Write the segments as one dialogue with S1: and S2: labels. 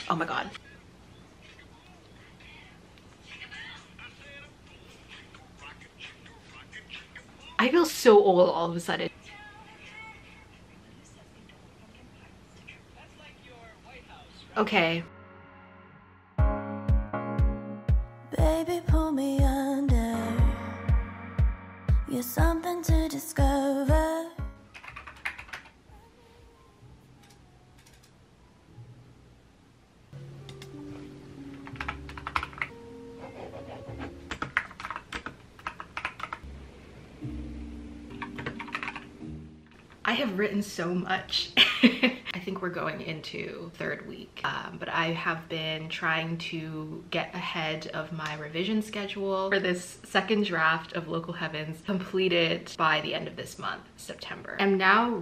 S1: Oh my god. I feel so old all of a sudden. Okay.
S2: Baby, pull me under. You're something to discover.
S1: I have written so much. I think we're going into third week, but I have been trying to get ahead of my revision schedule for this second draft of Local Heavens, completed by the end of this month, September. I'm now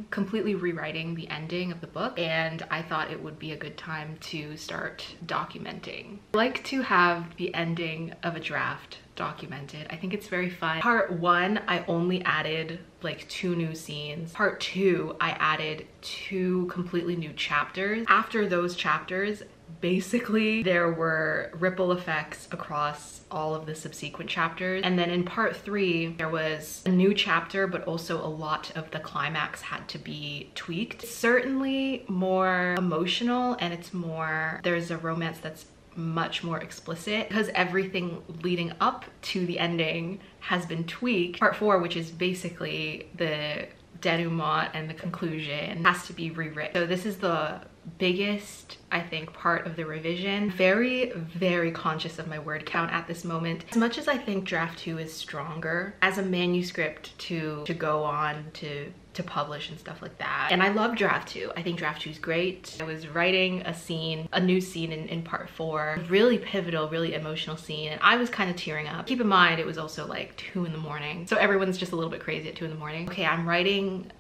S1: completely rewriting the ending of the book, and I thought it would be a good time to start documenting. I like to have the ending of a draft documented. I think it's very fun. Part 1, I only added like 2 new scenes. Part 2, I added 2 completely new chapters. After those chapters, basically there were ripple effects across all of the subsequent chapters. And then in part 3, there was a new chapter, but also a lot of the climax had to be tweaked. It's certainly more emotional, and there's a romance that's much more explicit because everything leading up to the ending has been tweaked. Part 4, which is basically the denouement and the conclusion, has to be rewritten. So this is the biggest, I think, part of the revision. Very, very conscious of my word count at this moment. As much as I think draft 2 is stronger as a manuscript to go on to publish and stuff like that, and I love draft 2. I think draft 2 is great. I was writing a new scene in part 4, really pivotal, really emotional scene, and I was kind of tearing up. Keep in mind, it was also like 2 in the morning, so everyone's just a little bit crazy at 2 in the morning. Okay, I'm writing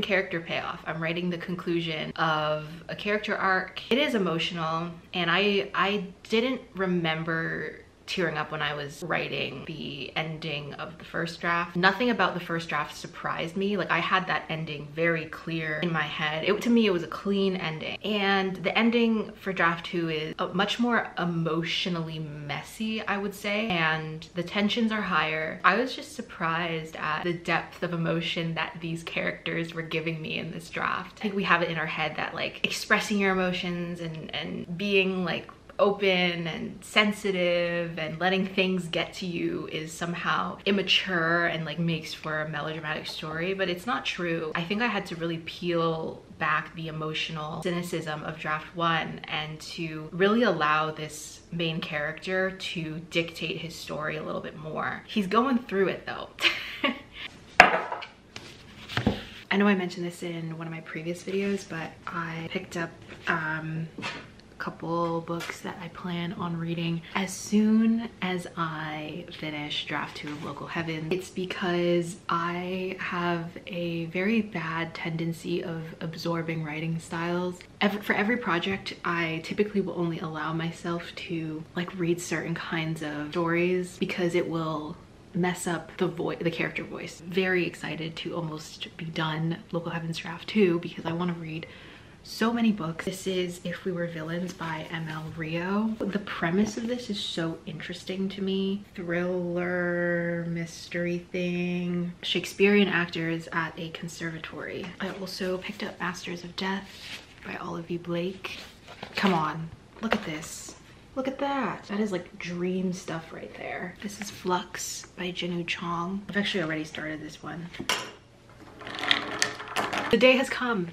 S1: character payoff. I'm writing the conclusion of a character arc. It is emotional, and I didn't remember tearing up when I was writing the ending of the first draft. Nothing about the first draft surprised me. Like, I had that ending very clear in my head. To me, it was a clean ending. And the ending for draft 2 is much more emotionally messy, I would say, and the tensions are higher. I was just surprised at the depth of emotion that these characters were giving me in this draft. I think we have it in our head that like expressing your emotions and being like open and sensitive and letting things get to you is somehow immature and like makes for a melodramatic story, but it's not true. I think I had to really peel back the emotional cynicism of draft 1 and to really allow this main character to dictate his story a little bit more. He's going through it though. I know I mentioned this in one of my previous videos, but I picked up couple books that I plan on reading as soon as I finish draft 2 of Local Heaven. It's because I have a very bad tendency of absorbing writing styles. For every project, I typically will only allow myself to like read certain kinds of stories because it will mess up the character voice. Very excited to almost be done Local Heavens draft 2 because I want to read so many books. This is If We Were Villains by M.L. Rio. The premise of this is so interesting to me. Thriller, mystery thing. Shakespearean actors at a conservatory. I also picked up Masters of Death by Olivia Blake. Come on, look at this. Look at that. That is like dream stuff right there. This is Flux by Jinu Chong. I've actually already started this one. The day has come.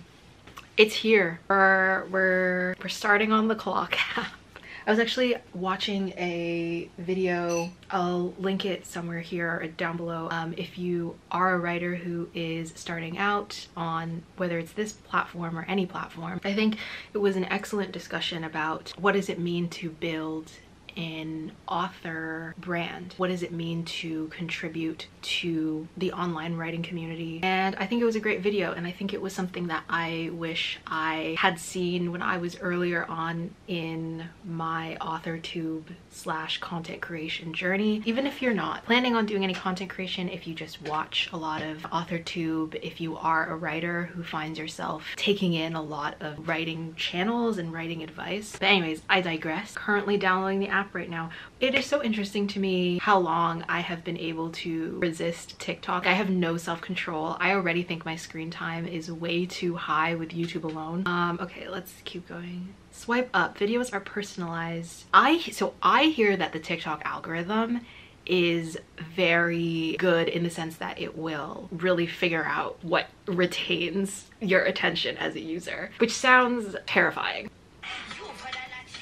S1: It's here. We're starting on the clock. I was actually watching a video, I'll link it somewhere here or down below, if you are a writer who is starting out on whether it's this platform or any platform. I think it was an excellent discussion about what does it mean to build an author brand. What does it mean to contribute to the online writing community? And I think it was a great video, and I think it was something that I wish I had seen when I was earlier on in my authortube / content creation journey. Even if you're not planning on doing any content creation, if you just watch a lot of authortube, if you are a writer who finds yourself taking in a lot of writing channels and writing advice. But anyways, I digress. Currently downloading the app right now. It is so interesting to me how long I have been able to resist TikTok. I have no self-control. I already think my screen time is way too high with YouTube alone. Okay, let's keep going. Swipe up. Videos are personalized. So I hear that the TikTok algorithm is very good in the sense that it will really figure out what retains your attention as a user, which sounds terrifying.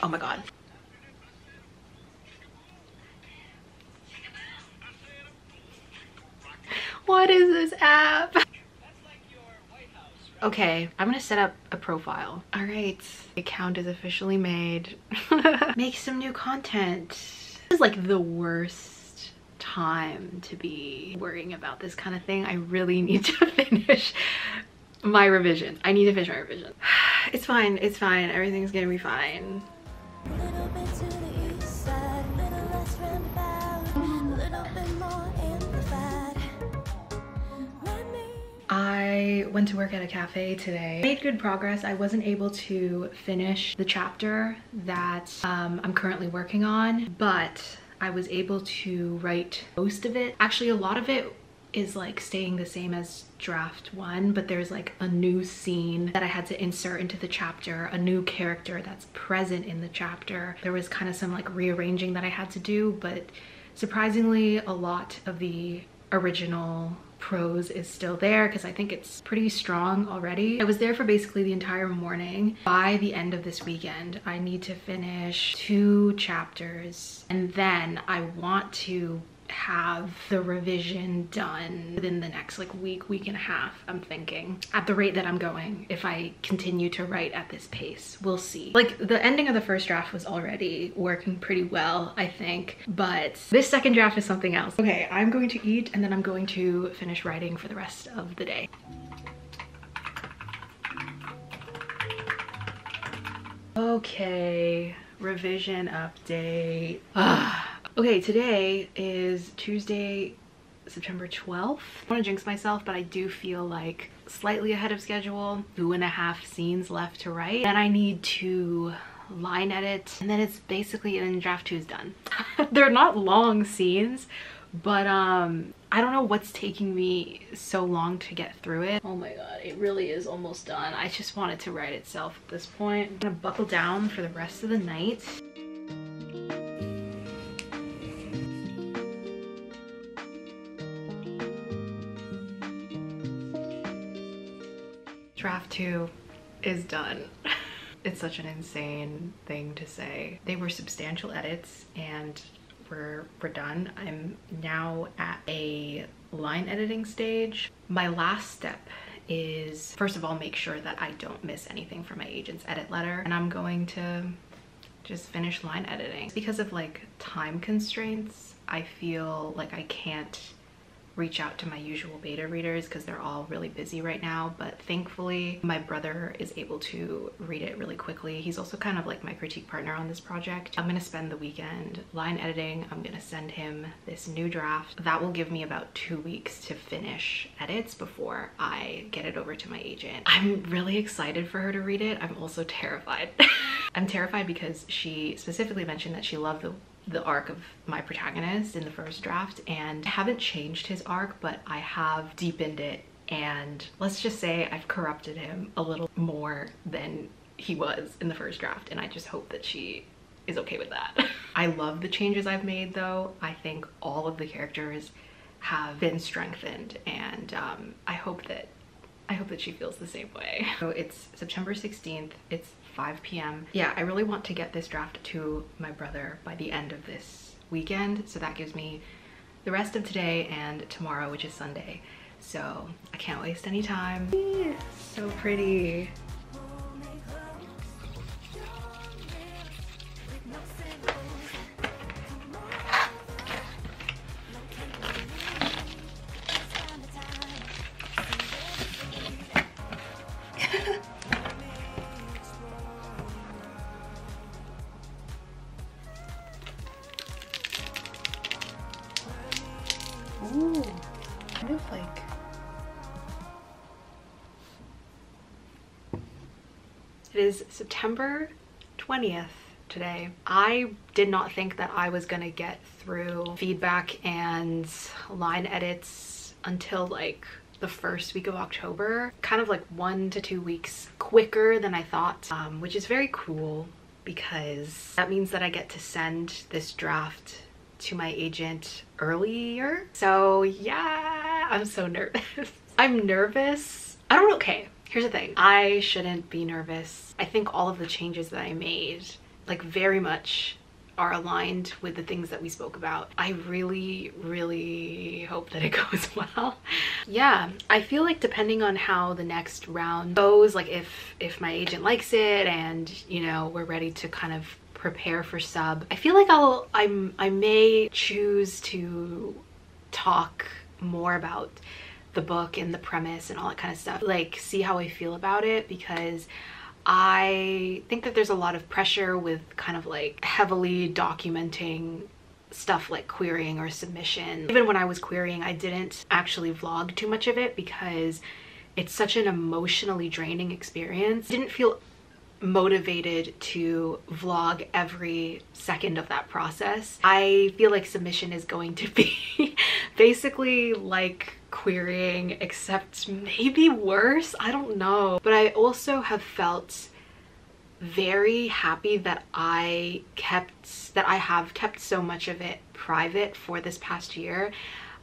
S1: Oh my god. What is this app? Okay, I'm gonna set up a profile. All right, the account is officially made. Make some new content. This is like the worst time to be worrying about this kind of thing. I really need to finish my revision. I need to finish my revision. It's fine, it's fine. Everything's gonna be fine.
S2: Little bit to the east side, little less roundabout, little bit more amplified. Let me
S1: I went to work at a cafe today. Made good progress. I wasn't able to finish the chapter that I'm currently working on, but I was able to write most of it. Actually, a lot of it is like staying the same as draft 1, but there's like a new scene that I had to insert into the chapter, a new character that's present in the chapter. There was kind of some like rearranging that I had to do, but surprisingly a lot of the original prose is still there because I think it's pretty strong already. I was there for basically the entire morning. By the end of this weekend, I need to finish 2 chapters, and then I want to have the revision done within the next like week and a half. I'm thinking at the rate that I'm going, if I continue to write at this pace, we'll see. Like the ending of the first draft was already working pretty well, I think, but this second draft is something else. Okay, I'm going to eat and then I'm going to finish writing for the rest of the day. Okay, revision update. Okay, today is Tuesday, September 12th. I want to jinx myself, but I do feel like slightly ahead of schedule. 2.5 scenes left to write. Then I need to line edit, and then it's basically, and draft 2 is done. They're not long scenes, but I don't know what's taking me so long to get through it. Oh my god, it really is almost done. I just want it to write itself at this point. I'm gonna buckle down for the rest of the night. Draft 2 is done. It's such an insane thing to say. They were substantial edits and we're done. I'm now at a line editing stage. My last step is, first of all, make sure that I don't miss anything from my agent's edit letter, and I'm going to just finish line editing. Because of like time constraints, I feel like I can't reach out to my usual beta readers because they're all really busy right now, but thankfully my brother is able to read it really quickly. He's also kind of like my critique partner on this project. I'm gonna spend the weekend line editing. I'm gonna send him this new draft. That will give me about 2 weeks to finish edits before I get it over to my agent. I'm really excited for her to read it. I'm also terrified. I'm terrified because she specifically mentioned that she loved the arc of my protagonist in the first draft, and I haven't changed his arc, but I have deepened it, and let's just say I've corrupted him a little more than he was in the first draft, and I just hope that she is okay with that. I love the changes I've made though. I think all of the characters have been strengthened, and I hope that she feels the same way. So it's September 16th, it's 5 p.m. Yeah, I really want to get this draft to my brother by the end of this weekend, so that gives me the rest of today and tomorrow, which is Sunday. So I can't waste any time. So pretty. like... It is September 20th today. I did not think that I was gonna get through feedback and line edits until like the first week of October, kind of like 1 to 2 weeks quicker than I thought, which is very cool because that means that I get to send this draft to my agent earlier. So yeah, I'm so nervous. I'm nervous. I don't know. Okay, here's the thing. I shouldn't be nervous. I think all of the changes that I made, like, very much are aligned with the things that we spoke about. I really, really hope that it goes well. Yeah, I feel like depending on how the next round goes, like if my agent likes it and, you know, we're ready to kind of prepare for sub, I feel like I may choose to talk more about the book and the premise and all that kind of stuff, like see how I feel about it, because I think that there's a lot of pressure with kind of like heavily documenting stuff like querying or submission. Even when I was querying, I didn't actually vlog too much of it because it's such an emotionally draining experience. I didn't feel motivated to vlog every second of that process. I feel like submission is going to be basically like querying, except maybe worse. I don't know. But I also have felt very happy that I have kept so much of it private for this past year.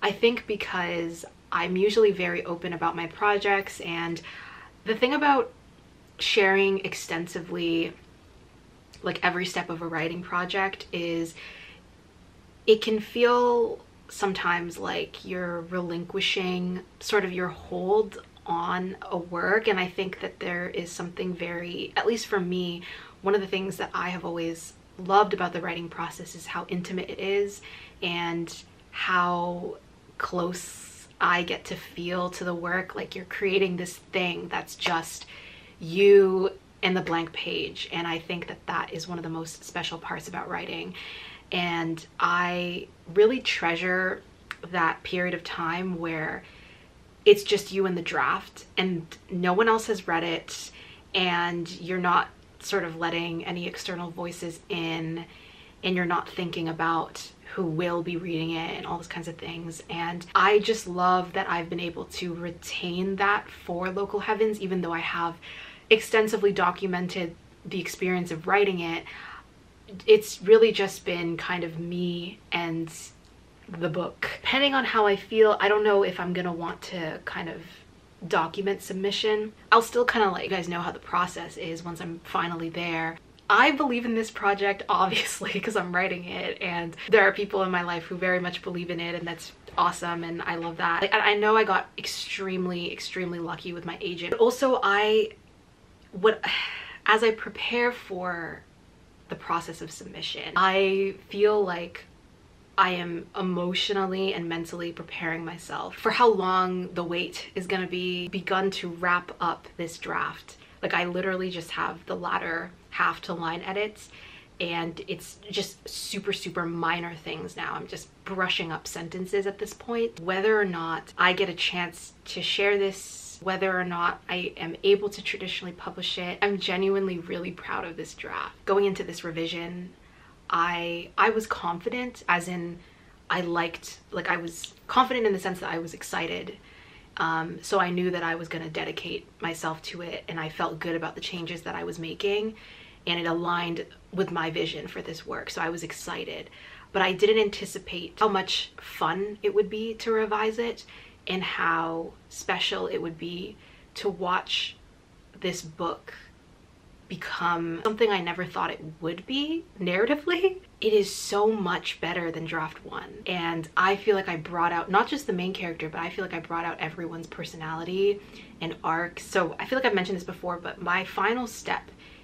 S1: I think because I'm usually very open about my projects, and the thing about sharing extensively like every step of a writing project is it can feel sometimes like you're relinquishing sort of your hold on a work. And I think that there is something very, at least for me, one of the things that I have always loved about the writing process is how intimate it is and how close I get to feel to the work. Like you're creating this thing that's just you and the blank page, and I think that that is one of the most special parts about writing. And I really treasure that period of time where it's just you and the draft and no one else has read it, and you're not sort of letting any external voices in, and you're not thinking about who will be reading it and all those kinds of things. And I just love that I've been able to retain that for Local Heavens, even though I have extensively documented the experience of writing it. It's really just been kind of me and the book. Depending on how I feel, I don't know if I'm gonna want to kind of document submission. I'll still kind of let you guys know how the process is once I'm finally there. I believe in this project, obviously, because I'm writing it, and there are people in my life who very much believe in it, and that's awesome, and I love that. Like, I know I got extremely lucky with my agent. But also, as I prepare for the process of submission, I feel like I am emotionally and mentally preparing myself for how long the wait is gonna be begun to wrap up this draft. Like, I literally just have the latter half to line edits, and it's just super minor things now. I'm just brushing up sentences at this point. Whether or not I get a chance to share this, whether or not I am able to traditionally publish it, I'm genuinely really proud of this draft. Going into this revision, I was confident, as in I was confident in the sense that I was excited. So I knew that I was gonna dedicate myself to it, and I felt good about the changes that I was making, and it aligned with my vision for this work. So I was excited, but I didn't anticipate how much fun it would be to revise it and how special it would be to watch this book become something I never thought it would be narratively. It is so much better than draft one, and I feel like I brought out not just the main character, but I feel like I brought out everyone's personality and arc. So I feel like I've mentioned this before, but my final step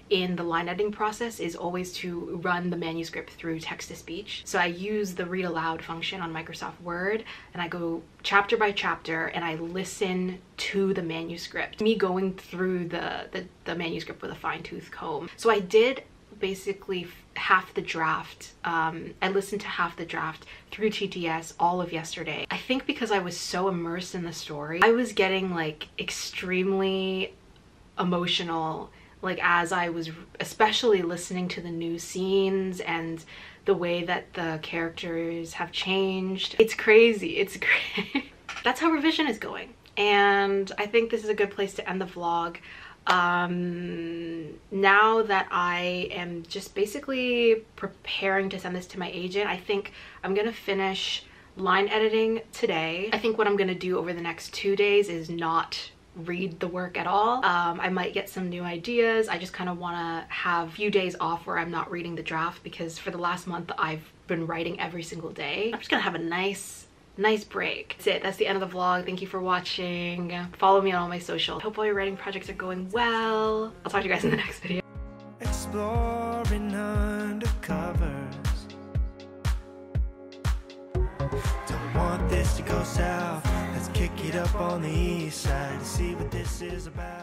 S1: in the line editing process is always to run the manuscript through text-to-speech. So I use the read aloud function on Microsoft Word, and I go chapter by chapter and I listen to the manuscript, me going through the manuscript with a fine-tooth comb. So I did basically half the draft. I listened to half the draft through TTS all of yesterday. I think because I was so immersed in the story, I was getting like extremely emotional, like as I was especially listening to the new scenes and the way that the characters have changed. It's crazy. It's great. That's how revision is going, and I think this is a good place to end the vlog. Now that I am just basically preparing to send this to my agent, I think I'm gonna finish line editing today. I think what I'm gonna do over the next 2 days is not read the work at all. I might get some new ideas. I just kind of want to have a few days off where I'm not reading the draft, because for the last month I've been writing every single day. I'm just gonna have a nice break. That's it. That's the end of the vlog. Thank you for watching. Follow me on all my socials. Hope all your writing projects are going well. I'll talk to you guys in the next video.
S3: Exploring undercovers. Don't want this to go south. Let's kick it up on the east side to see what this is about.